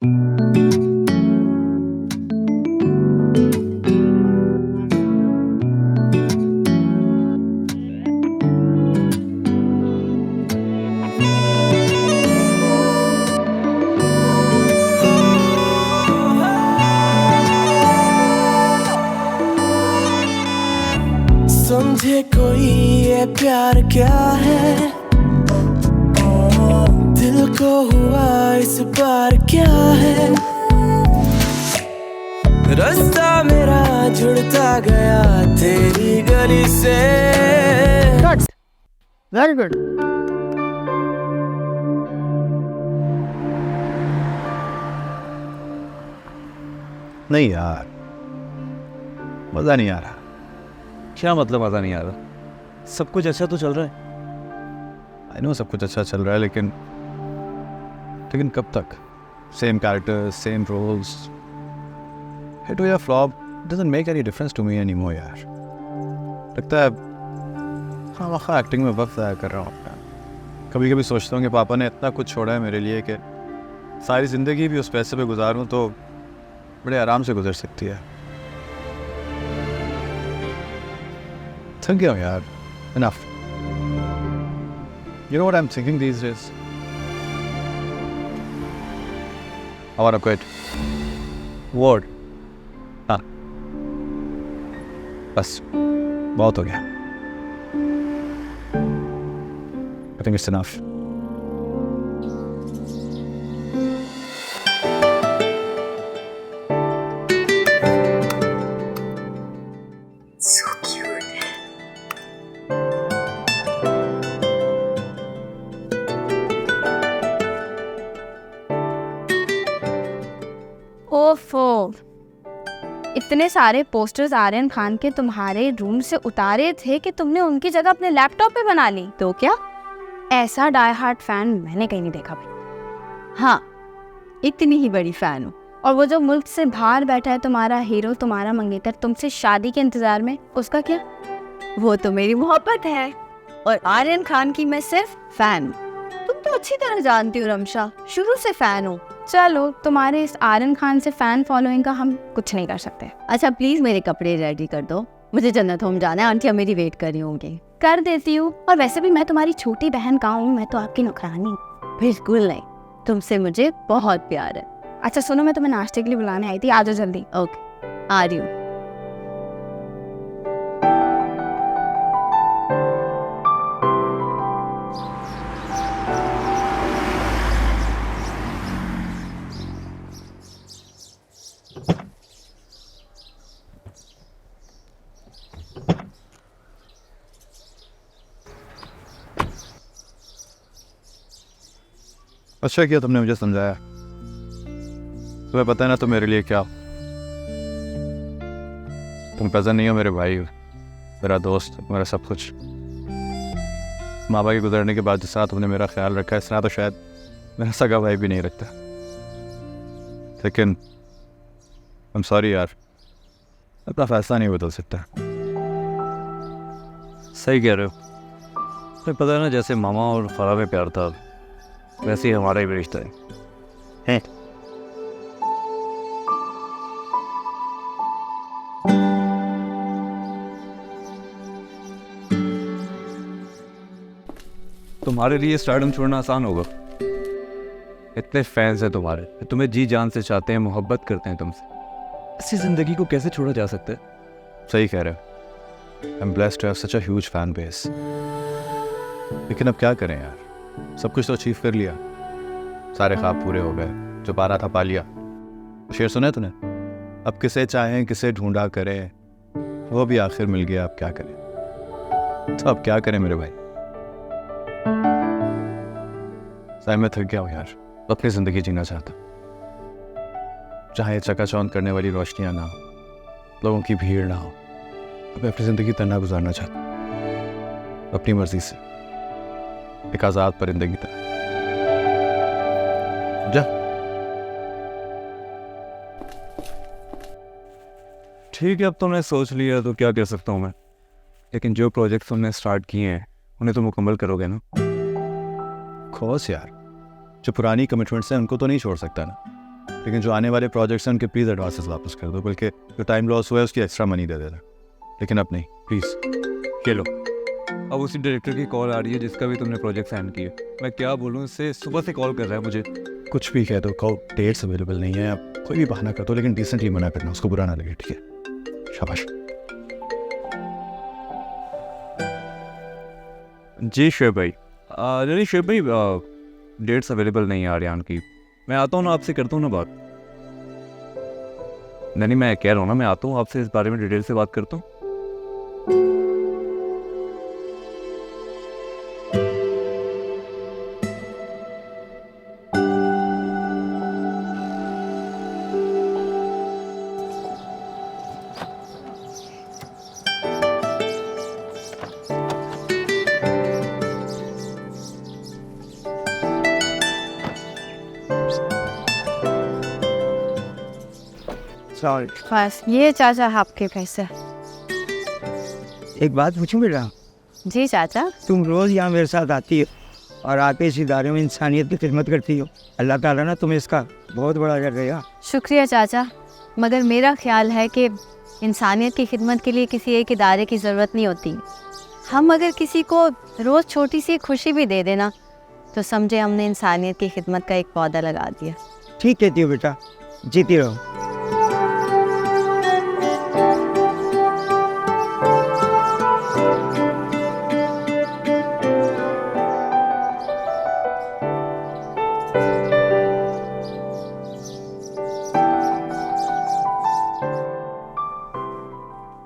समझे कोई ये प्यार क्या है, दिल को हुआ इस बार क्या है। रास्ता मेरा जुड़ता गया तेरी गली से। Very good. नहीं यार, मज़ा नहीं आ रहा। क्या मतलब मज़ा नहीं आ रहा? सब कुछ अच्छा तो चल रहा है। आई नो सब कुछ अच्छा चल रहा है, लेकिन कब तक? Same characters, same roles, hit हो या flop doesn't make any difference to me any more यार। लगता है हाँ एक्टिंग में वक्त ज़ाया कर रहा हूँ अपना। कभी कभी सोचता हूँ कि पापा ने इतना कुछ छोड़ा है मेरे लिए कि सारी ज़िंदगी भी उस पैसे पे गुजारूँ तो बड़े आराम से गुजर सकती है। थक गया हूँ यार, enough. You know what I'm thinking these days? I wanna quit. What? हाँ, बस बहुत हो गया। I think it's enough. So cute. ओफो, इतने सारे पोस्टर्स आर्यन खान के तुम्हारे रूम से उतारे थे कि तुमने उनकी जगह अपने लैपटॉप पे बना ली। तो क्या ऐसा डाई हार्ट फैन मैंने कहीं नहीं देखा भाई। हाँ, इतनी ही बड़ी फैन हूँ। और वो जो मुल्क से बाहर बैठा है तुम्हारा हीरो, तुम्हारा मंगेतर, तुमसे शादी के इंतजार में, उसका क्या? वो तो मेरी मोहब्बत है और आर्यन खान की मैं सिर्फ फैन। तुम तो अच्छी तरह जानती हो रमशा, शुरू से फैन हो। चलो, तुम्हारे इस आर्यन खान से फैन फॉलोइंग का हम कुछ नहीं कर सकते। अच्छा प्लीज मेरे कपड़े रेडी कर दो, मुझे जन्नत होम जाना है। आंटियाँ मेरी वेट कर रही होंगी। कर देती हूँ, और वैसे भी मैं तुम्हारी छोटी बहन का हूँ, मैं तो आपकी नौकरानी। बिल्कुल नहीं, तुमसे मुझे बहुत प्यार है। अच्छा सुनो, मैं तुम्हें नाश्ते के लिए बुलाने आई थी, आ जाओ जल्दी। ओके, आ रही हूँ। अच्छा किया तुमने मुझे समझाया। तुम्हें पता है ना तुम मेरे लिए क्या हो। तुम कज़न नहीं हो, मेरे भाई हो, मेरा दोस्त, मेरा सब कुछ। माँ बाप के गुजरने के बाद जिस तरह तुमने मेरा ख्याल रखा है, इस तरह तो शायद मेरा सगा भाई भी नहीं रखता। लेकिन आई एम सॉरी यार, अपना फैसला नहीं बदल सकता। सही कह रहे हो। तुम्हें पता है ना, जैसे मामा और फरा में प्यार था, वैसे ही हमारा भी रिश्ता है। तुम्हारे लिए स्टारडम छोड़ना आसान होगा। इतने फैंस हैं तुम्हारे, तुम्हें जी जान से चाहते हैं, मोहब्बत करते हैं तुमसे। ऐसी जिंदगी को कैसे छोड़ा जा सकता है? सही कह रहे हो। I am blessed to have such a huge fan base. लेकिन अब क्या करें यार, सब कुछ तो अचीव कर लिया, सारे ख्वाब पूरे हो गए, जो पाना था पा लिया। शेर सुना है तूने? अब किसे चाहें किसे ढूंढा करें, वो भी आखिर मिल गया, अब क्या करें। तो अब क्या करें मेरे भाई। साहब मैं थक गया हूँ यार, अपनी ज़िंदगी जीना चाहता हूँ जहाँ ये चकाचौंध करने वाली रोशनियाँ ना हो, लोगों की भीड़ ना हो। अब अपनी ज़िंदगी तन्हा गुजारना चाहता हूँ, अपनी मर्जी से, एक आज़ाद परिंदे की तरह। जा। ठीक है, अब तुमने सोच लिया तो क्या कह सकता हूँ मैं। लेकिन जो प्रोजेक्ट तुमने स्टार्ट किए हैं उन्हें तो मुकम्मल करोगे ना? कोर्स यार, जो पुरानी कमिटमेंट्स हैं उनको तो नहीं छोड़ सकता ना। लेकिन जो आने वाले प्रोजेक्ट्स हैं उनके प्लीज़ एडवांसेस वापस कर दो, बल्कि जो टाइम लॉस हुआ है उसकी एक्स्ट्रा मनी दे देना, लेकिन अब नहीं प्लीज़। के लो, अब उसी डायरेक्टर की कॉल आ रही है जिसका भी तुमने प्रोजेक्ट साइन किया। मैं क्या बोलूँ, इससे सुबह से कॉल कर रहा है मुझे। कुछ भी कह दो, कहो डेट्स अवेलेबल नहीं है, आप कोई भी बहाना कर दो, लेकिन डिसेंटली मना करना, उसको बुरा ना लगे, ठीक है? शाबाश। जी शुएब भाई, नहीं शुएब भाई, डेट्स अवेलेबल नहीं है आर्यन की। मैं आता हूँ ना, आपसे करता हूँ ना बात। नहीं, मैं कह रहा हूँ ना, मैं आता हूँ आपसे इस बारे में डिटेल से बात करता हूँ। बस ये चाचा आपके पैसे। एक बात पूछूं बेटा, जी चाचा। तुम रोज़ यहाँ मेरे साथ आती हो और आके इस इदारे में इंसानियत की खिदमत करती हो। अल्लाह ताला ना तुम्हें इसका बहुत बड़ा अजर देगा। शुक्रिया चाचा, मगर मेरा ख्याल है कि इंसानियत की खिदमत के लिए किसी एक इदारे की ज़रूरत नहीं होती। हम अगर किसी को रोज़ छोटी सी खुशी भी दे देना तो समझे हमने इंसानियत की खिदमत का एक पौधा लगा दिया। ठीक कहती हो बेटा, जीती रहो।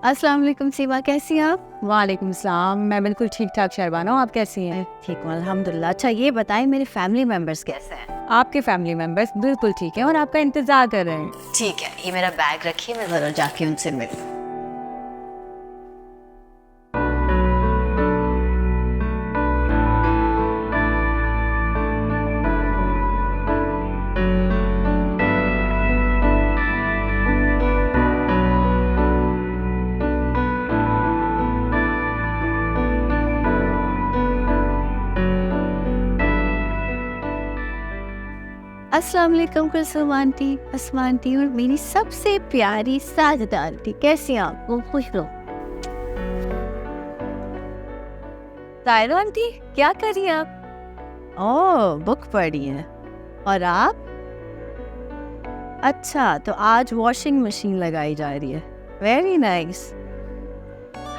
अस्सलाम वालेकुम सीमा, कैसी हैं आप? वालेकुम सलाम, मैं बिल्कुल ठीक ठाक शहबाना हूँ, आप कैसी हैं? ठीक हूँ अल्हम्दुलिल्लाह। अच्छा ये बताएं मेरे फैमिली मेम्बर्स कैसे हैं? आपके फैमिली मेम्बर्स बिल्कुल ठीक हैं और आपका इंतज़ार कर रहे हैं। ठीक है, ये मेरा बैग रखिए, मैं ज़रूर जाके उनसे मिलूँ। अस्सलाम वालेकुम कुलसुम आंटी, अस्मा आंटी और मेरी सबसे प्यारी साजिदा आंटी, कैसी हैं आप? वो खुश रहो। तायरा आंटी, क्या कर रही हैं आप? ओह, बुक पढ़ रही हैं। और आप? अच्छा, तो आज वॉशिंग मशीन लगाई जा रही है। Very nice.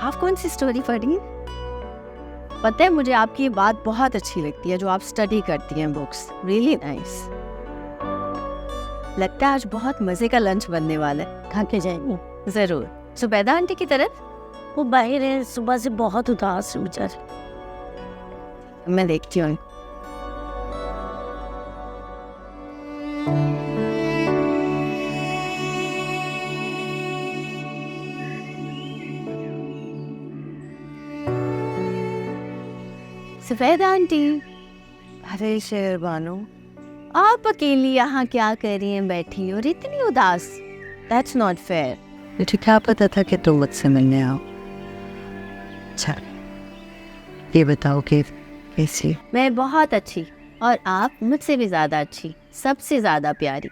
आप कौन सी स्टोरी पढ़ी हैं? पता है मुझे आपकी ये बात बहुत अच्छी लगती है जो आप स्टडी करती हैं बुक्स। Really nice. लगता है आज बहुत मजे का लंच बनने वाला है। खा के जाएंगे जरूर। सुबैदा आंटी की तरफ? वो बाहर है, सुबह से बहुत उदास है बेचारी। मैं देखती हूँ। सुबैदा आंटी। अरे शेरबानो, आप अकेली यहाँ क्या कर रही हैं बैठी और इतनी उदास? That's not fair. मुझे क्या पता था कि तुम मुझसे मिलने आओ। अच्छा, ये बताओ कि कैसी? मैं बहुत अच्छी, और आप मुझसे भी ज़्यादा अच्छी, सबसे ज़्यादा प्यारी।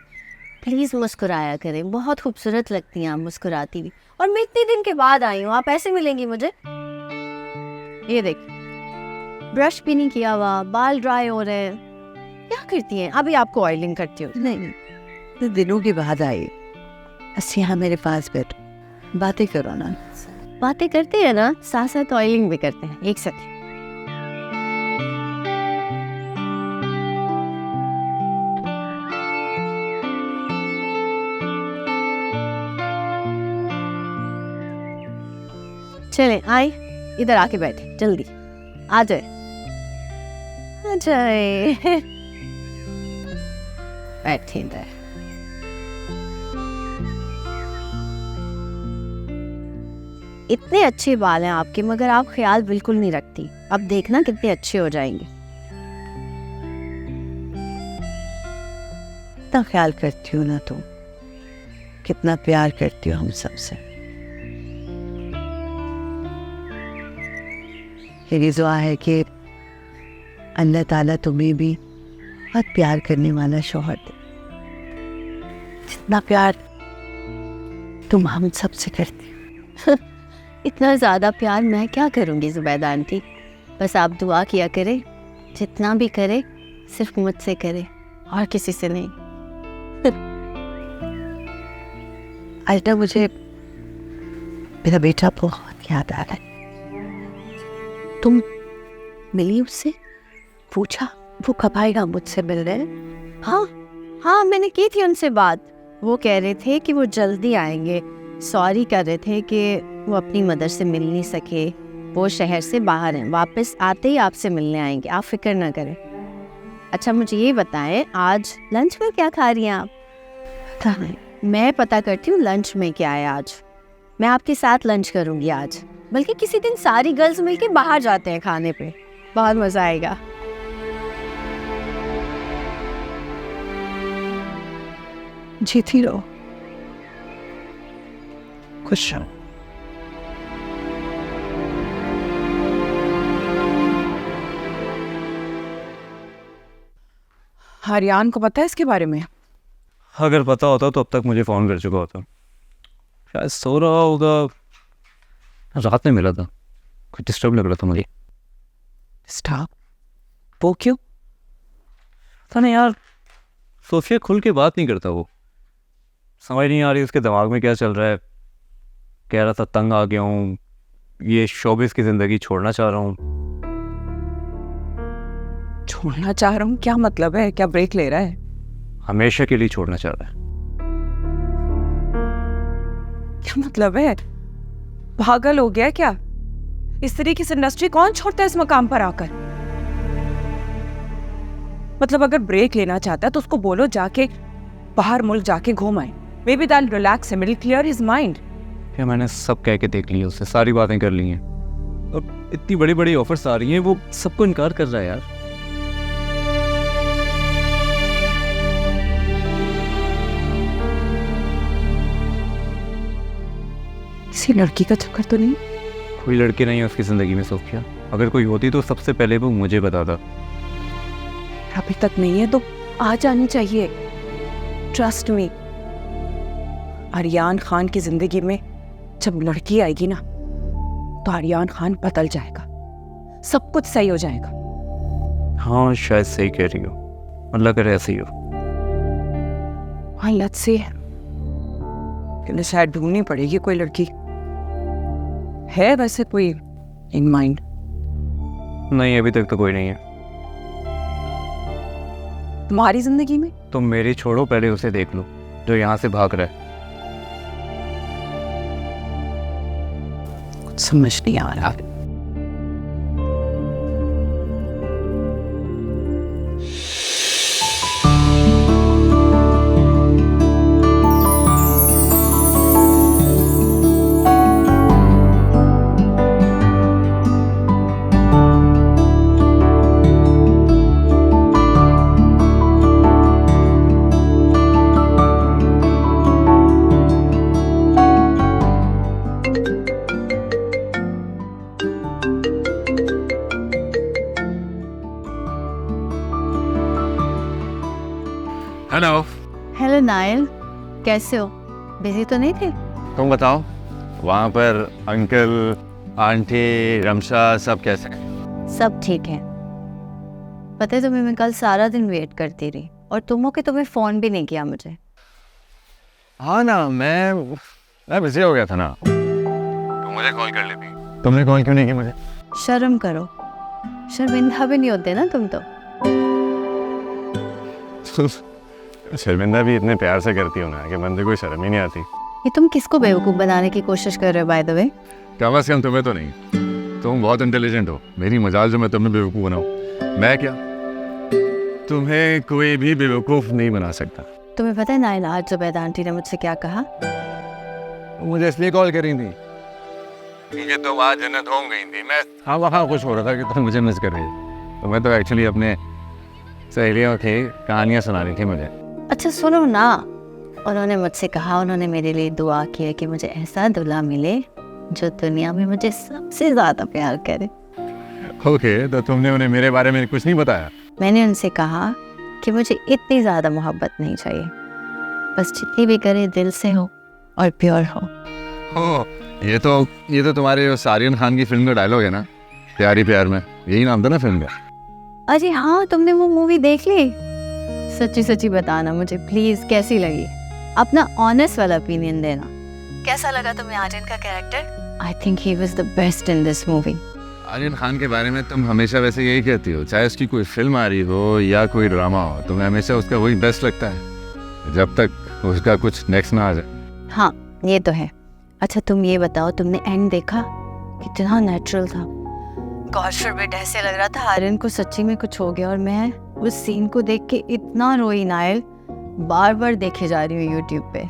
प्लीज़ मुस्कुराया करें, बहुत खूबसूरत लगती हैं आप मुस्कुराती भी। और मैं इतने दिन के बाद आई हूँ, आप ऐसे मिलेंगी मुझे? ये देख, ब्रश भी नहीं किया हुआ, बाल ड्राई हो रहे हैं। क्या करती हैं? अभी आपको ऑयलिंग करती हो? नहीं, तो दिनों के बाद आई। बस यहाँ मेरे पास बैठो, बातें करो ना। बातें करते हैं ना, साथ साथ ऑयलिंग भी करते हैं एक साथ। चले आए, इधर आके बैठे, जल्दी आ जाए। आ जाए, बैठे इधर। इतने अच्छे बाल हैं आपके, मगर आप ख्याल बिल्कुल नहीं रखती। अब देखना कितने अच्छे हो जाएंगे। कितना ख्याल करती हो ना तुम, कितना प्यार करती हो हम सबसे। मेरी दुआ है कि अल्लाह ताला तुम्हें भी बहुत प्यार करने वाला शौहर दे। जितना प्यार तुम हम सबसे करती हो। इतना ज़्यादा प्यार मैं क्या करूँगी जुबैदा आंटी, बस आप दुआ किया करे, जितना भी करे सिर्फ मुझसे करे और किसी से नहीं। आज ना मुझे मेरा बेटा बहुत याद आ रहा है। तुम मिली उससे? पूछा वो कब आएगा मुझसे मिलने? हाँ, मैंने की थी उनसे बात। वो कह रहे थे कि वो जल्दी आएंगे। सॉरी कर रहे थे कि वो अपनी मदर से मिल नहीं सके, वो शहर से बाहर हैं, वापस आते ही आपसे मिलने आएंगे, आप फिक्र ना करें। अच्छा मुझे ये बताएं, आज लंच में क्या खा रही हैं आप? पता नहीं। मैं पता करती हूँ लंच में क्या है आज। मैं आपके साथ लंच करूँगी आज, बल्कि किसी दिन सारी गर्ल्स मिलके बाहर जाते हैं खाने पे, बहुत मज़ा आएगा। जीती रहो, खुश रहो। आर्यान को पता है इसके बारे में? अगर पता होता तो अब तक मुझे फ़ोन कर चुका होता। शायद सो रहा होगा, रात में मिला था, कुछ डिस्टर्ब लग रहा था मुझे। स्टॉप, वो क्यों? पता नहीं यार, सोफिया खुल के बात नहीं करता वो। समझ नहीं आ रही उसके दिमाग में क्या चल रहा है। कह रहा था तंग आ गया हूँ, ये शोबिस की ज़िंदगी छोड़ना चाह रहा हूँ। छोड़ना चाह रहा हूँ क्या मतलब है? क्या ब्रेक ले रहा है? हमेशा के लिए छोड़ना चाह रहा है। क्या मतलब है? पागल हो गया क्या? इस तरीके से इंडस्ट्री कौन छोड़ता है इस मकाम पर आकर? मतलब अगर ब्रेक लेना चाहता है तो उसको बोलो जाके बाहर मुल्क जाके घूम आए। Maybe that'll relax him, it'll clear his mind. फिर मैंने सब कह के देख लिया, उससे सारी बातें कर ली हैं, और इतनी बड़ी बड़ी ऑफर्स आ रही हैं, वो सबको इनकार कर रहा है यार। किसी लड़की का चक्कर तो नहीं? कोई लड़की नहीं है उसकी ज़िंदगी में सोफिया। अगर कोई होती तो सबसे पहले वो मुझे बताता। अभी तक नहीं है तो आ जानी चाहिए। ट्रस्ट मी, आर्यान खान की जिंदगी में जब लड़की आएगी ना तो आर्यान खान बदल जाएगा, सब कुछ सही हो जाएगा। हाँ शायद सही कह रही हो, अल्लाह करे ऐसे ही हो। हाँ लेट्स सी, शायद ढूंढनी पड़ेगी कोई लड़की। है वैसे कोई इन माइंड? नहीं अभी तक तो कोई नहीं है। तुम्हारी जिंदगी में? तुम मेरी छोड़ो, पहले उसे देख लो जो यहाँ से भाग रहा है। कुछ समझ नहीं आ रहा। हेलो नायल, कैसे हो? बिजी तो नहीं थे? तुम बताओ, वहाँ पर अंकल आंटी रमशा सब कैसे हैं? सब ठीक है। पता है तुम्हें, मैं कल सारा दिन वेट करती रही और तुम हो कि तुम्हें फ़ोन भी नहीं किया मुझे। हाँ ना, मैं बिजी हो गया था ना। तुम मुझे कॉल कर लेती। तुमने कॉल क्यों नहीं किया मुझे? शर्म करो, शर्मिंदा भी नहीं होते ना तुम तो। शर्मिंदा भी इतने प्यार से करती हो ना कि बंदे को शर्म ही नहीं आती। ये तुम किसको बेवकूफ़ बनाने की कोशिश कर रहे हो बाय द वे? कम से कम तुम्हें तो नहीं। तुम बहुत इंटेलिजेंट हो, मेरी मजाल जो मैं तुम्हें बेवकूफ़ बनाऊँ। मैं क्या, तुम्हें कोई भी बेवकूफ़ नहीं बना सकता। तुम्हें पता है नाइला, आज जुबैदा आंटी ने मुझसे क्या कहा? मुझे इसलिए कॉल करी थी क्योंकि तुम आज जन्नत होम गई थी। मैं हाँ वहाँ खुश हो रहा था कि तुम मुझे मिस कर रही थी। तो मैं तो एक्चुअली अपने सहेलियों की कहानियाँ सुना रही थी मुझे। अच्छा सुनो ना, उन्होंने मुझसे कहा, उन्होंने मेरे लिए दुआ की है कि मुझे ऐसा दूल्हा मिले जो दुनिया में मुझे सबसे ज़्यादा प्यार करे। ओके, तो तुमने उन्हें मेरे बारे में कुछ नहीं बताया? मैंने उनसे कहा कि मुझे इतनी ज़्यादा मोहब्बत नहीं चाहिए, बस जितनी भी करे दिल से हो और प्योर हो। ये तो तुम्हारे उस आर्यन खान की फिल्म का डायलॉग है ना, प्यारी प्यार में, यही नाम था ना फिल्म का। अरे हाँ, तुमने वो मूवी देख ली? सच्ची सच्ची बताना मुझे प्लीज, कैसी लगी? अपना ऑनेस्ट वाला ओपिनियन देना। कैसा लगा तुम्हें आर्यन का कैरेक्टर? I think he was the best in this movie. Aryan Khan के बारे में तुम हमेशा वैसे यही कहती हो, चाहे उसकी कोई फिल्म आ रही हो या कोई ड्रामा हो, तुम्हें हमेशा उसका वही बेस्ट लगता है, जब तक उसका कुछ नेक्स्ट ना आ जाए। हाँ ये तो है। अच्छा तुम ये बताओ, तुमने एंड देखा? कितना नेचुरल था। गॉड फॉरबिड, ऐसे लग रहा था आर्यन को सच्ची में कुछ हो गया, और मैं उस सीन को देख के इतना रोई नायल, बार बार देखे जा रही हूँ यूट्यूब पे।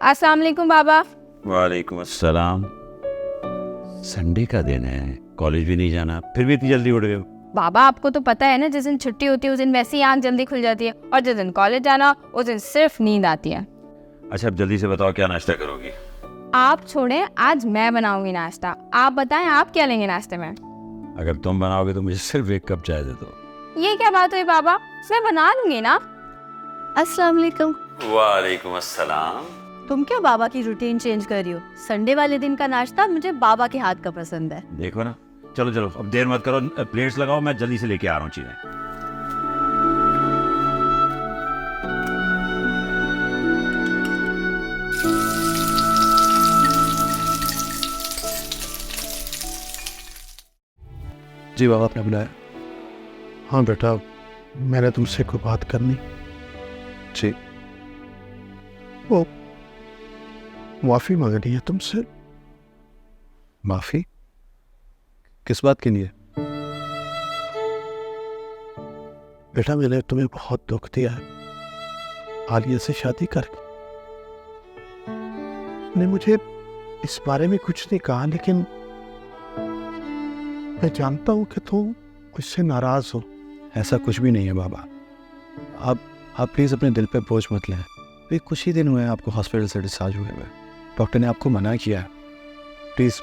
अस्सलाम वालेकुम बाबा। वालेकुम अस्सलाम। संडे का दिन है, कॉलेज भी नहीं जाना, फिर भी इतनी जल्दी उठ गए हो? बाबा आपको तो पता है ना, जिस दिन छुट्टी होती है उस दिन वैसे ही आँख जल्दी खुल जाती है, और जिस दिन कॉलेज जाना उस दिन सिर्फ नींद आती है। अच्छा अब जल्दी से बताओ क्या नाश्ता करोगी? आप छोड़ें, आज मैं बनाऊंगी नाश्ता। आप बताएं आप क्या लेंगे नाश्ते में? अगर तुम बनाओगे तो मुझे सिर्फ एक कप चाय दे दो। ये क्या बात हुई बाबा, मैं बना लूंगी ना। अस्सलाम वालेकुम। वालेकुम अस्सलाम। तुम क्या बाबा की रूटीन चेंज कर रही हो? संडे वाले दिन का नाश्ता मुझे बाबा के हाथ का पसंद है। देखो ना, चलो चलो अब देर मत करो, प्लेट्स लगाओ, मैं जल्दी से लेके आ रहा हूँ चीजें। जी बाबा, आपने बुलाया? हाँ बेटा, मैंने तुमसे कोई बात करनी। जी। वो माफ़ी मांगनी है तुमसे। माफ़ी? किस बात के लिए? बेटा मैंने तुम्हें बहुत दुख दिया है आलिया से शादी करके। ने मुझे इस बारे में कुछ नहीं कहा, लेकिन मैं जानता हूं कि तुम मुझसे नाराज हो। ऐसा कुछ भी नहीं है बाबा, आप प्लीज़ अपने दिल पे बोझ मत लें। अभी कुछ ही दिन हुए हैं आपको हॉस्पिटल से डिस्चार्ज हुए हुए, डॉक्टर ने आपको मना किया है। प्लीज़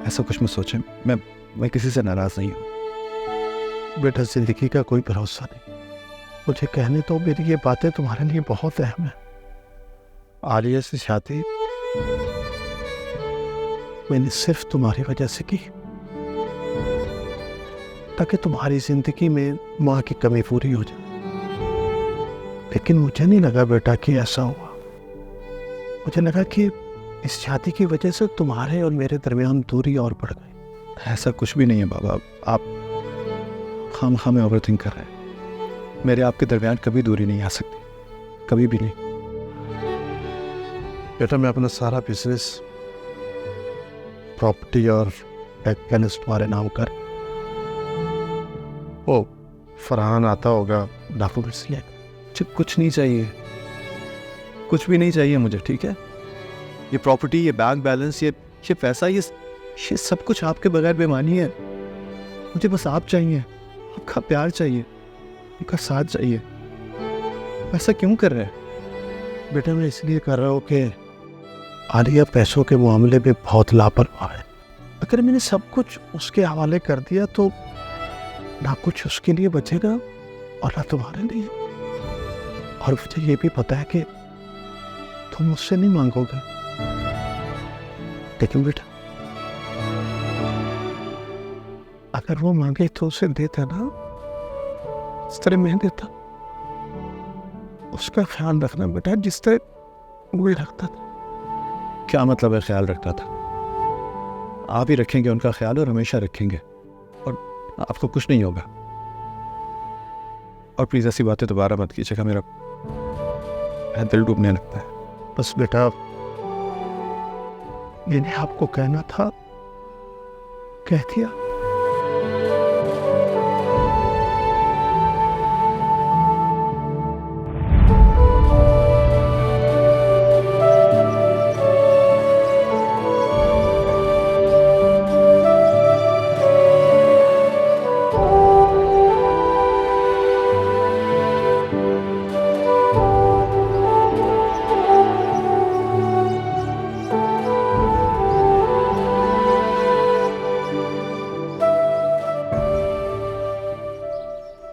ऐसा कुछ मत सोचें, मैं किसी से नाराज़ नहीं हूँ। बेटा जिंदगी का कोई भरोसा नहीं, मुझे कहने तो मेरी ये बातें तुम्हारे लिए बहुत अहम है। आलिया से शादी मैंने सिर्फ तुम्हारी वजह से की, ताकि तुम्हारी जिंदगी में माँ की कमी पूरी हो जाए। लेकिन मुझे नहीं लगा बेटा कि ऐसा हुआ। मुझे लगा कि इस शादी की वजह से तुम्हारे और मेरे दरमियान दूरी और बढ़ गई। ऐसा कुछ भी नहीं है बाबा, आप हमें ओवरथिंक कर रहे हैं। मेरे आपके दरमियान कभी दूरी नहीं आ सकती, कभी भी नहीं। बेटा मैं अपना सारा बिजनेस, प्रॉपर्टी और बैंक बैलेंस तुम्हारे नाम कर, ओ फरहान आता होगा डॉक्यूमेंट्स ले। कुछ नहीं चाहिए, कुछ भी नहीं चाहिए मुझे, ठीक है? ये प्रॉपर्टी, ये बैंक बैलेंस, ये पैसा, ये सब कुछ आपके बगैर बेमानी है। मुझे बस आप चाहिए, आपका प्यार चाहिए, आपका साथ चाहिए। ऐसा क्यों कर रहे हैं? बेटा मैं इसलिए कर रहा हूँ कि आलिया पैसों के मामले में बहुत लापरवाह है। अगर मैंने सब कुछ उसके हवाले कर दिया तो ना कुछ उसके लिए बचेगा और ना तुम्हारे लिए। और मुझे ये भी पता है कि तुम मुझसे नहीं मांगोगे, लेकिन बेटा अगर वो मांगे तो उसे देता ना, इस तरह मैं देता। उसका ख्याल रखना बेटा, जिस तरह वो रखता था। क्या मतलब है ख्याल रखता था? आप ही रखेंगे उनका ख्याल, और हमेशा रखेंगे, और आपको कुछ नहीं होगा। और प्लीज़ ऐसी बातें दोबारा मत कीजिएगा, मेरा दिल डूबने लगता है। बस बेटा मैंने आपको कहना था, कह दिया।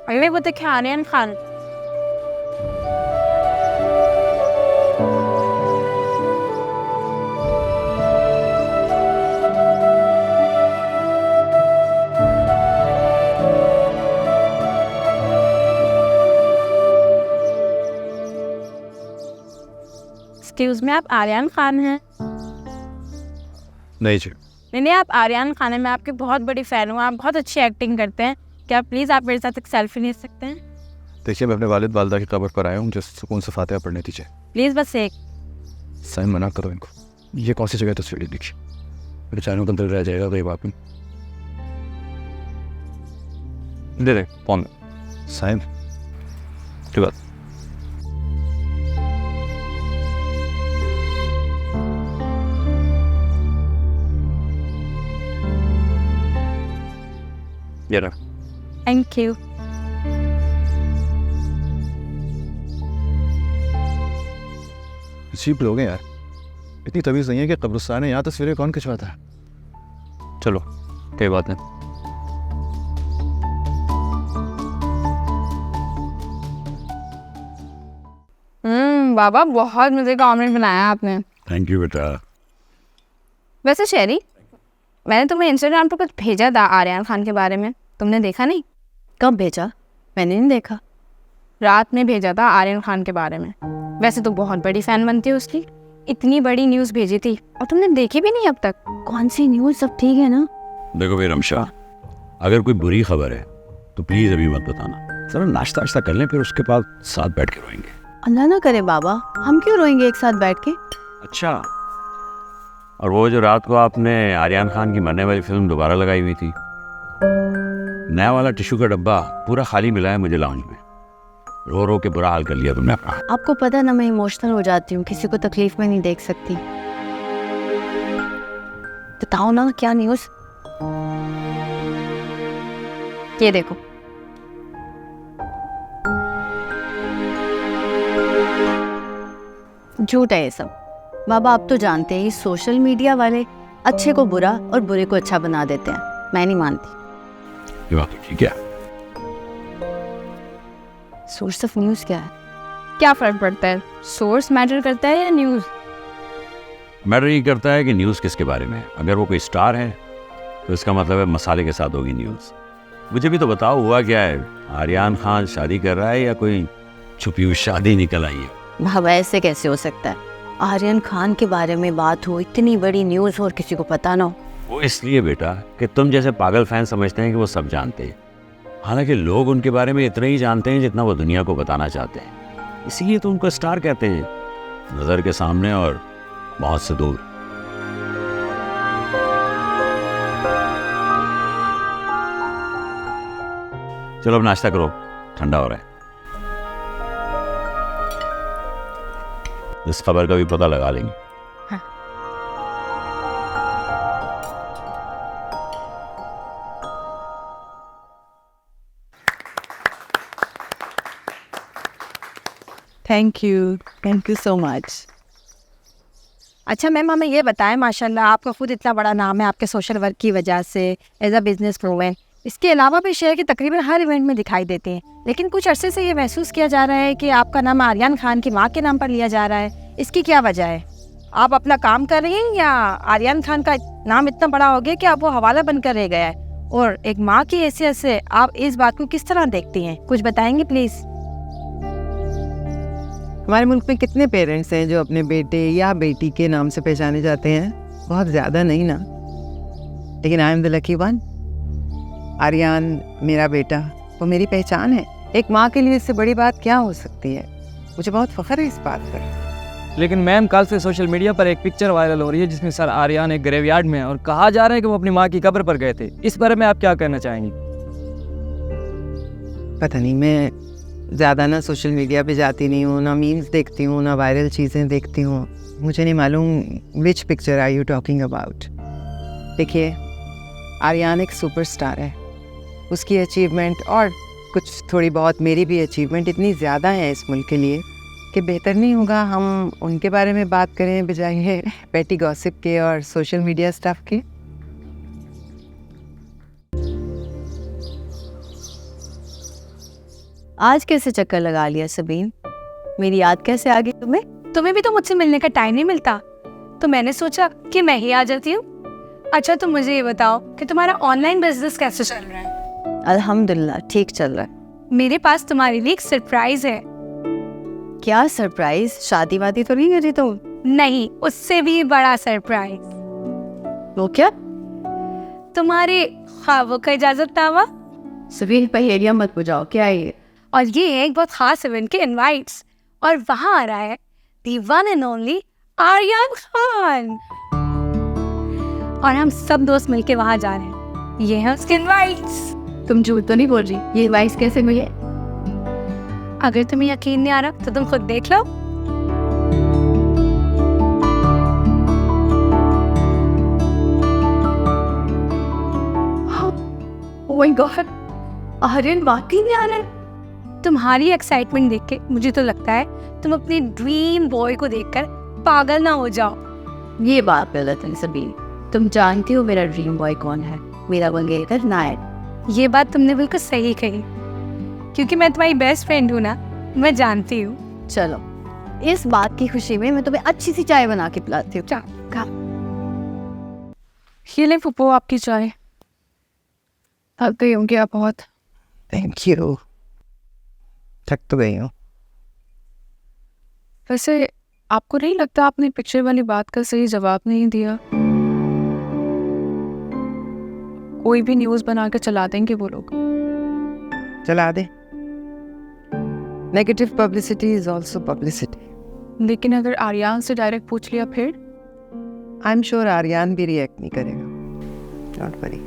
अरे वो देखे आर्यन खान। एक्सक्यूज में, आप आर्यन खान हैं? नहीं जी। नहीं, आप आर्यन खान हैं, मैं आपकी बहुत बड़ी फ़ैन हूँ, आप बहुत अच्छी एक्टिंग करते हैं। क्या प्लीज़ आप मेरे साथ एक सेल्फी ले सकते हैं? देखिए, मैं अपने वालिद वालदा की कब्र पर आया हूँ, मुझे सुकून से फातिहा पढ़ने दीजिए। प्लीज़ बस एक। साइम मना करो इनको। ये कौन सी जगह तस्वीर देखिए, मेरे चैनल का दिल रह जाएगा कई बात में। दे दे फोन। साइम की बात? ये रहा। Thank you. अजीब लोग हैं यार, इतनी तमीज़ नहीं है कि कब्रिस्तान है, यहाँ तस्वीरें कौन खिंचवाता है। चलो कोई बात नहीं। बाबा बहुत मज़े का ऑमलेट बनाया आपने। थैंक यू बेटा। वैसे शेरी, मैंने तुम्हें इंस्टाग्राम पर कुछ भेजा था आर्यन खान के बारे में, तुमने देखा नहीं? कब भेजा? मैंने नहीं देखा। रात में भेजा था आर्यन खान के बारे में। वैसे तो बहुत बड़ी फ़ैन बनती है उसकी, इतनी बड़ी न्यूज़ भेजी थी और तुमने देखी भी नहीं अब तक। कौन सी न्यूज़? सब ठीक है ना? देखो भाई रमशा, अगर कोई बुरी खबर है तो प्लीज़ अभी मत बताना। जरा नाश्ता वाश्ता कर लें, फिर उसके बाद साथ बैठ के रोएंगे। अल्लाह ना करे बाबा, हम क्यों रोएंगे एक साथ बैठ के? अच्छा, और वो जो रात को आपने आर्यन खान की मरने वाली फिल्म दोबारा लगाई हुई थी, नया वाला टिश्यू का डब्बा पूरा खाली मिला है मुझे लाउंज में। रो रो के बुरा हाल कर लिया तुमने अपना। आपको पता ना, मैं इमोशनल हो जाती हूँ, किसी को तकलीफ में नहीं देख सकती। बताओ ना क्या न्यूज़? ये देखो। झूठ है ये सब। बाबा आप तो जानते हैं, सोशल मीडिया वाले अच्छे को बुरा और बुरे को अच्छा बना देते हैं। मैं नहीं मानती। ये बात तो ठीक है। सोर्स ऑफ न्यूज़ क्या है? क्या फ़र्क पड़ता है? सोर्स मैटर करता है या न्यूज़? मैटर ये करता है कि न्यूज़ किसके बारे में है। अगर वो कोई स्टार है तो इसका मतलब है मसाले के साथ होगी न्यूज़। मुझे भी तो बताओ, हुआ क्या है? आर्यन खान शादी कर रहा है या कोई छुपी हुई शादी निकल आई है? बाबा ऐसे कैसे हो सकता है? आर्यन खान के बारे में बात हो, इतनी बड़ी न्यूज़ और किसी को पता ना हो। वो इसलिए बेटा कि तुम जैसे पागल फैन समझते हैं कि वो सब जानते हैं, हालांकि लोग उनके बारे में इतना ही जानते हैं जितना वो दुनिया को बताना चाहते हैं। इसीलिए तो उनको स्टार कहते हैं, नज़र के सामने और बहुत से दूर। चलो अब नाश्ता करो, ठंडा हो रहा है। इस खबर का भी पता लगा लेंगे। Thank you so much. अच्छा मैम, हमें ये बताएं, माशाल्लाह आपका खुद इतना बड़ा नाम है आपके सोशल वर्क की वजह से, एज अ बिजनेस वूमेन। इसके अलावा भी शहर के तकरीबन हर इवेंट में दिखाई देते हैं, लेकिन कुछ अरसे से ये महसूस किया जा रहा है कि आपका नाम आर्यन खान की माँ के नाम पर लिया जा रहा है। इसकी क्या वजह है? आप अपना काम कर रही हैं या आर्यन खान का नाम इतना बड़ा हो गया कि आप वो हवाला बनकर रह गया है? और एक माँ की हैसियत से आप इस बात को किस तरह देखती हैं? कुछ बताएंगे प्लीज़। हमारे मुल्क में कितने पेरेंट्स हैं जो अपने बेटे या बेटी के नाम से पहचाने जाते हैं? बहुत ज़्यादा नहीं ना, लेकिन I am the lucky one. Aryan मेरा बेटा, वो मेरी पहचान है। एक माँ के लिए इससे बड़ी बात क्या हो सकती है? मुझे बहुत फ़ख्र है इस बात पर। लेकिन मैम, कल से सोशल मीडिया पर एक पिक्चर वायरल हो रही है जिसमें सर आर्यन एक ग्रेवयार्ड में है और कहा जा रहा है कि वो अपनी माँ की कब्र पर गए थे। इस बारे में आप क्या कहना चाहेंगी? पता नहीं, मैं ज़्यादा ना सोशल मीडिया पे जाती नहीं हूँ, ना मीम्स देखती हूँ, ना वायरल चीज़ें देखती हूँ। मुझे नहीं मालूम which picture are you talking about. देखिए, आर्यन एक सुपरस्टार है। उसकी अचीवमेंट और कुछ थोड़ी बहुत मेरी भी अचीवमेंट इतनी ज़्यादा है इस मुल्क के लिए कि बेहतर नहीं होगा हम उनके बारे में बात करें बजाय पेटी गॉसिप के और सोशल मीडिया स्टफ के। आज कैसे चक्कर लगा लिया सबीन? मेरी याद कैसे आ गई तुम्हें? तुम्हें भी तो मुझसे मिलने का टाइम नहीं मिलता, तो मैंने सोचा कि मैं ही आ जाती हूँ। अच्छा तुम मुझे ये बताओ कि तुम्हारा ऑनलाइन बिजनेस कैसे चल रहा है? अल्हम्दुलिल्लाह ठीक चल रहा है। मेरे पास तुम्हारे लिए एक सरप्राइज है। क्या सरप्राइज? शादी वादी तो नहीं करी तुम? नहीं, उससे भी बड़ा सरप्राइज। वो क्या? तुम्हारे ख्वाबों का इजाजतनामा। सबीन पहेलियां मत बुझाओ, क्या है ये? और ये है एक बहुत खास इवेंट के इनवाइट्स, और वहाँ आ रहा है the one and only Aryan Khan, और हम सब दोस्त मिलके वहाँ जा रहे हैं। ये है उसके इनवाइट्स। तुम झूठ तो नहीं बोल रही? ये इनवाइट्स कैसे मिले? अगर तुम्हें यकीन नहीं आ रहा तो तुम खुद देख लो। ओह माय गॉड, आर्यन वाकई में आ रहा है। तुम्हारी एक्साइटमेंट देख के मुझे तो लगता है तुम अपने ड्रीम बॉय को देखकर पागल ना हो जाओ। ये बात गलत है सबीन, तुम जानती हो मेरा ड्रीम बॉय कौन है? मेरा मंगेतर नायक। ये बात तुमने बिल्कुल सही कही, क्योंकि मैं तुम्हारी बेस्ट फ्रेंड हूँ ना, मैं जानती हूँ। चलो इस बात की खुशी में मैं तुम्हें अच्छी सी चाय बना के पिलाती हूँ। ये ले फूफो आपकी चाय। थक गई होंगी आप बहुत। Thank you. थक तो गई हूँ। वैसे आपको नहीं लगता आपने पिक्चर वाली बात का सही जवाब नहीं दिया? कोई भी न्यूज़ बना के चला देंगे वो लोग। चला दे। Negative publicity is also publicity. लेकिन अगर आर्यन से डायरेक्ट पूछ लिया फिर? आई एम श्योर आर्यन भी रिएक्ट नहीं करेगा। Don't worry.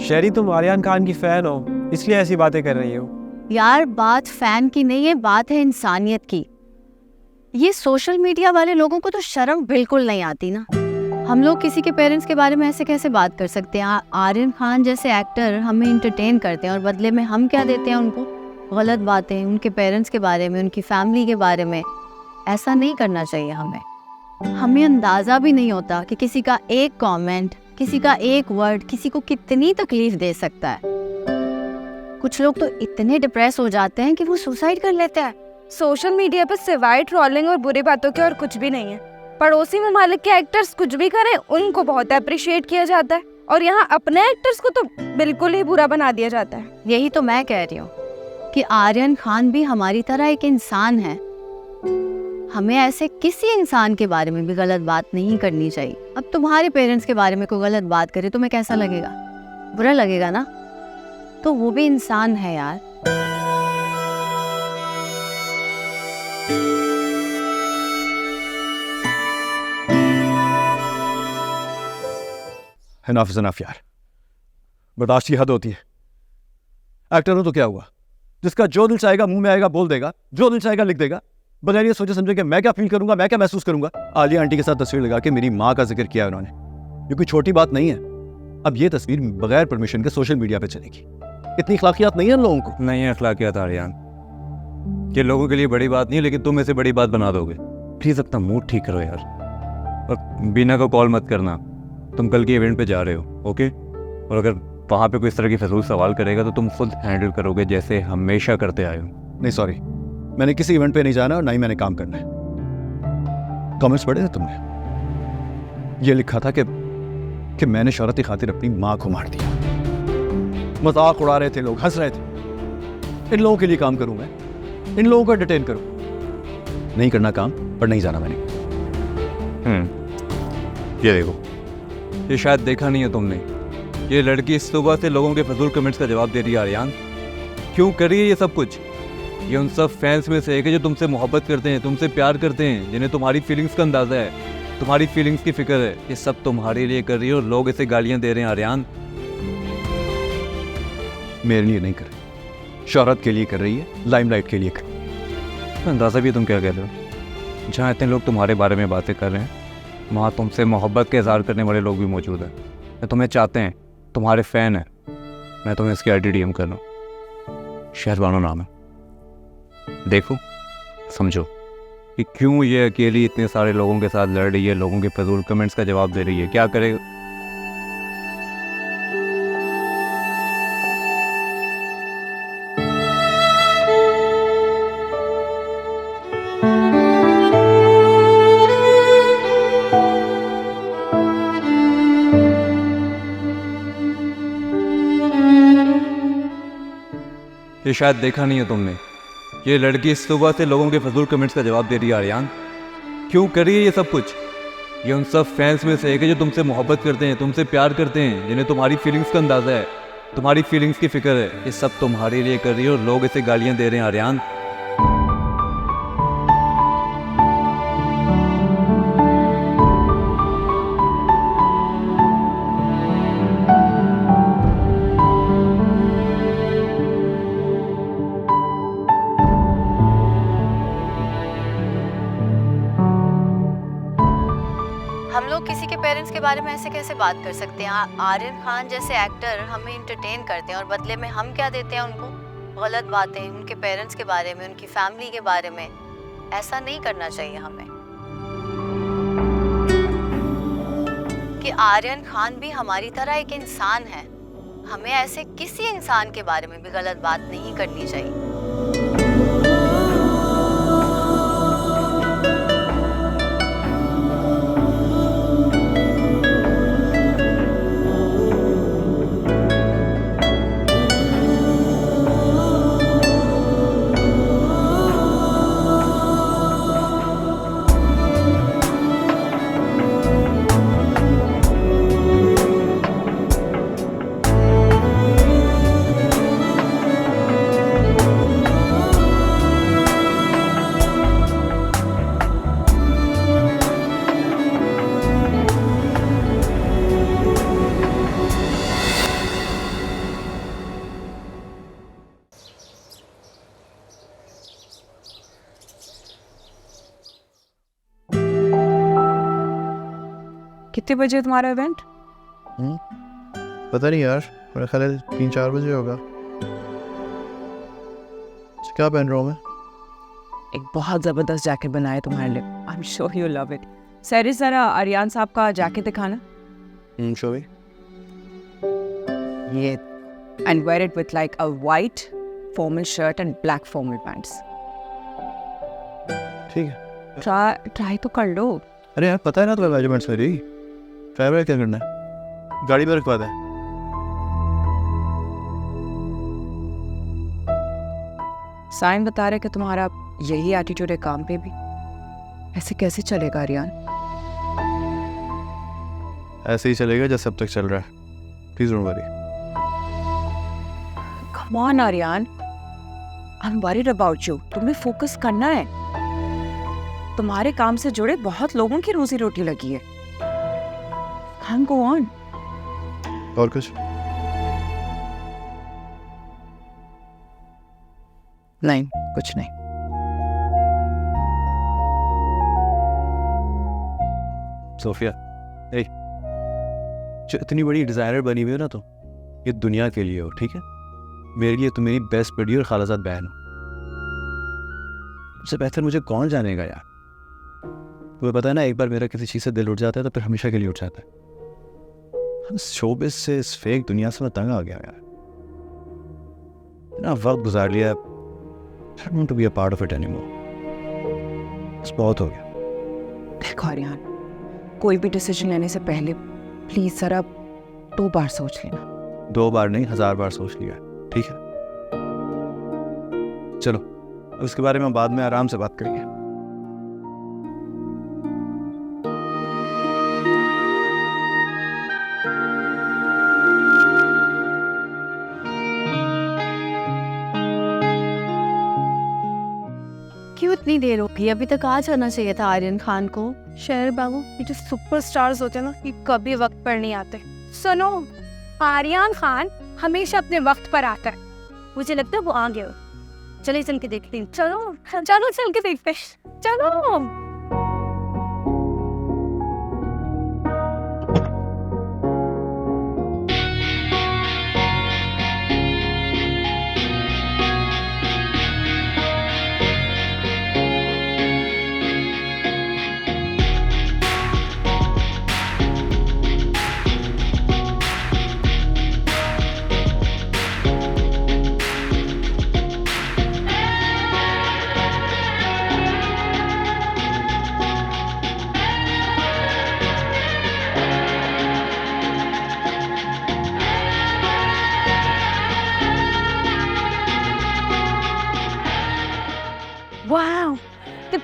शेरी तुम आर्यन खान की फैन हो, इसलिए ऐसी बातें कर रही हो। यार बात फैन की नहीं है, बात है इंसानियत की। ये सोशल मीडिया वाले लोगों को तो शर्म बिल्कुल नहीं आती ना। हम लोग किसी के पेरेंट्स के बारे में ऐसे कैसे बात कर सकते हैं? आर्यन खान जैसे एक्टर हमें इंटरटेन करते हैं और बदले में हम क्या देते हैं उनको? गलत बातें उनके पेरेंट्स के बारे में, उनकी फैमिली के बारे में। ऐसा नहीं करना चाहिए हमें। हमें अंदाज़ा भी नहीं होता कि किसी का एक कमेंट, किसी का एक वर्ड किसी को कितनी तकलीफ दे सकता है। कुछ लोग तो इतने डिप्रेस हो जाते हैं कि वो सुसाइड कर लेते हैं। सोशल मीडिया पर सिवाय ट्रोलिंग और बुरी बातों के और कुछ भी नहीं है। पड़ोसी ममालिक के एक्टर्स कुछ भी करें उनको बहुत अप्रिशिएट किया जाता है, और यहाँ अपने एक्टर्स को तो बिल्कुल ही बुरा बना दिया जाता है। यही तो मैं कह रही हूँ कि आर्यन खान भी हमारी तरह एक इंसान है। हमें ऐसे किसी इंसान के बारे में भी गलत बात नहीं करनी चाहिए। अब तुम्हारे पेरेंट्स के बारे में कोई गलत बात करे तुम्हें कैसा लगेगा? बुरा लगेगा ना? तो वो भी इंसान है यार। इनफ इज इनफ यार, बर्दाश्त की हद होती है। एक्टर हो तो क्या हुआ, जिसका जो दिल चाहेगा मुंह में आएगा बोल देगा, जो दिल चाहेगा लिख देगा, बगैर ये सोचे समझे कि मैं क्या फील करूंगा, मैं क्या महसूस करूंगा। आलिया आंटी के साथ तस्वीर लगा के मेरी माँ का जिक्र किया उन्होंने। ये कोई छोटी बात नहीं है। अब ये तस्वीर बगैर परमिशन के सोशल मीडिया पे चलेगी। इतनी अखलाकियात नहीं है इन लोगों को। नहीं है अखलाकियात आर्यन, ये लोगों के लिए बड़ी बात नहीं है, लेकिन तुम इसे बड़ी बात बना दोगे। प्लीज़ अपना मूड ठीक करो यार, और बीना को कॉल मत करना। तुम कल के इवेंट पे जा रहे हो, ओके? और अगर वहाँ पे कोई इस तरह की फजूल सवाल करेगा तो तुम खुद हैंडल करोगे जैसे हमेशा करते आए हो। नहीं सॉरी, मैंने किसी इवेंट पे नहीं जाना और ना ही मैंने काम करना है। कमेंट्स पढ़े थे तुमने? ये लिखा था कि मैंने शोहरत की खातिर अपनी माँ को मार दिया। मजाक उड़ा रहे थे लोग, हंस रहे थे। इन लोगों के लिए काम करूं मैं, इन लोगों को डिटेन करूं? नहीं करना काम, पर नहीं जाना मैंने। ये देखो, ये शायद देखा नहीं है तुमने, ये लड़की इस सुबह से लोगों के फजूल कमेंट्स का जवाब दे रही है। आर्यन क्यों कर रही है ये सब कुछ? ये उन सब फैंस में से एक है जो तुमसे मोहब्बत करते हैं, तुमसे प्यार करते हैं, जिन्हें तुम्हारी फीलिंग्स का अंदाजा है, तुम्हारी फीलिंग्स की फिक्र है। ये सब तुम्हारे लिए कर रही है और लोग इसे गालियां दे रहे हैं। आर्यन मेरे लिए नहीं कर रही, शोहरत के लिए कर रही है, लाइमलाइट के लिए कर रही है। अंदाज़ा भी तुम क्या कह रहे हो? जहाँ इतने लोग तुम्हारे बारे में बातें कर रहे हैं, वहाँ तुमसे मोहब्बत का इजहार करने वाले लोग भी मौजूद हैं। मैं तुम्हें चाहते हैं, तुम्हारे फ़ैन हैं। मैं तुम्हें इसकी आईडी डीएम कर रहा हूँ। शहरबानो नाम है, देखो समझो, कि क्यों ये अकेली इतने सारे लोगों के साथ लड़ रही है, लोगों के फजूल कमेंट्स का जवाब दे रही है, क्या करे। ये शायद देखा नहीं है तुमने, ये लड़की सुबह से लोगों के फजूल कमेंट्स का जवाब दे रही है। आर्यन क्यों कर रही है ये सब कुछ? ये उन सब फैंस में से एक है जो तुमसे मोहब्बत करते हैं, तुमसे प्यार करते हैं, जिन्हें तुम्हारी फीलिंग्स का अंदाजा है, तुम्हारी फीलिंग्स की फिक्र है। ये सब तुम्हारे लिए कर रही है और लोग इसे गालियां दे रहे हैं। आर्यन हम लोग किसी के पेरेंट्स के बारे में ऐसे कैसे बात कर सकते हैं? आर्यन खान जैसे एक्टर हमें इंटरटेन करते हैं और बदले में हम क्या देते हैं उनको? गलत बातें उनके पेरेंट्स के बारे में, उनकी फैमिली के बारे में। ऐसा नहीं करना चाहिए हमें। कि आर्यन खान भी हमारी तरह एक इंसान है, हमें ऐसे किसी इंसान के बारे में भी गलत बात नहीं करनी चाहिए। कितने बजे तुम्हारा इवेंट? पता नहीं यार, मेरा ख्याल है 3-4 बजे होगा। क्या पहन रहा हूँ मैं? एक बहुत जबरदस्त जैकेट बनाया तुम्हारे लिए। I am sure you love it. Sorry जरा आर्यन साहब का जैकेट दिखाना। Show me. ये and wear it with like a white formal shirt and black formal pants. ठीक है, ट्राई तो कर लो। अरे यार पता है ना तुम्हें मेजरमेंट्स मेरी। ड्राइवर क्या करना है? गाड़ी में रखवा दें। साइन बता रहे कि तुम्हारा यही एटीट्यूड है काम पे भी। ऐसे कैसे चलेगा आर्यन? ऐसे ही चलेगा जैसे अब तक चल रहा है। Please don't worry. Come on Aryan, I am worried about you. तुम्हें फोकस करना है। तुम्हारे काम से जुड़े बहुत लोगों की रोजी रोटी लगी है। Can't go on. और कुछ? नहीं, कुछ नहीं। सोफिया, ए, जो इतनी बड़ी डिजाइनर बनी हुई हो ना तुम, ये दुनिया के लिए हो, ठीक है? मेरे लिए तुम मेरी बेस्ट बेटी और खालाजाद बहन हो। उससे बेहतर मुझे कौन जानेगा यार। तुम्हें पता है ना, एक बार मेरा किसी चीज़ से दिल उठ जाता है तो फिर हमेशा के लिए उठ जाता है। इस शोबिस से, इस फेक दुनिया से मैं तंग आ गया यार। इतना वक्त गुजार लिया, I don't want to be a part of it anymore. बस बहुत हो गया। देखो आर्यन, कोई भी डिसीजन लेने से पहले प्लीज जरा 2 बार सोच लेना। 2 बार नहीं, 1000 बार सोच लिया, ठीक है? चलो, उसके बारे में बाद में आराम से बात करेंगे। क्यों इतनी देर हो गई? अभी तक आ जाना चाहिए था आर्यन खान को। शहर बाबू, ये जो सुपरस्टार्स होते हैं ना, ये कभी वक्त पर नहीं आते। सुनो, आर्यन खान हमेशा अपने वक्त पर आता है। मुझे लगता है वो आ गया। चलिए चल के देखते हैं। चलो चलो चल के देखते हैं। चलो।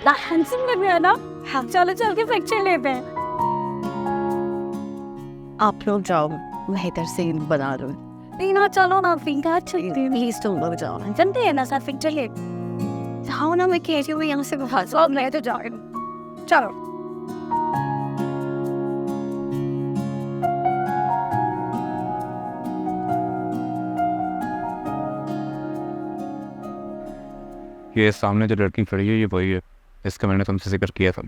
कितना हैंडसम लग रहा है ना। चलो चल के पिक्चर लेते हैं। आप लोग जाओ, मैं इधर से बना रही हूँ। नहीं ना, चलो ना, फिंगर चलते हैं। प्लीज तुम लोग जाओ। चलते हैं ना साथ पिक्चर ले। जाओ ना, मैं कह रही हूँ यहाँ से बाहर। सब मैं तो जा रही हूँ, चलो। ये सामने जो लड़की खड़ी है ये वही है, इसका मैंने तुमसे जिक्र किया था।